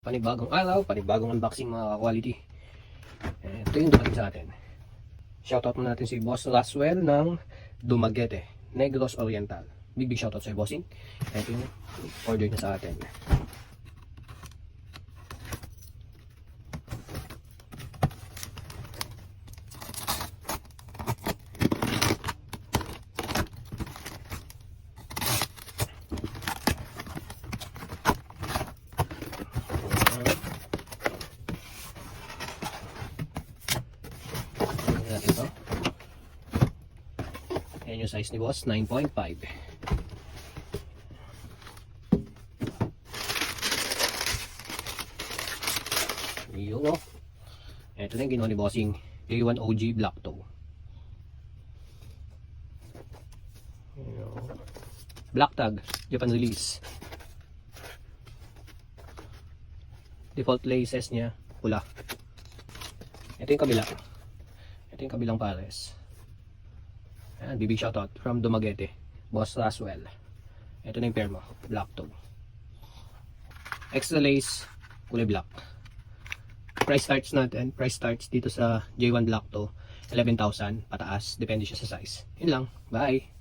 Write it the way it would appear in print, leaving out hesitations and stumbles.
Panibagong araw, panibagong unboxing mga quality. Ito yung dumating sa atin. Shoutout muna natin si Boss Laswell ng Dumaguete, Negros Oriental. Big shoutout sa bossing. Ito yung order niya sa atin. Natin ito. Ayan yung size ni boss, 9.5. Yun o. Ito na yung ginawa ni bossing A1 OG Black Toe. Black tag, Japan release. Default laces niya, pula. Ito yung kabila. Ito yung kabilang pares. Ayan, big shoutout from Dumaguete, Boss Laswell. Ito na yung pair mo, black toe. Extra lace, kulay black. Price starts dito sa J1 black toe, 11,000 pataas, depende siya sa size. Yun lang, bye!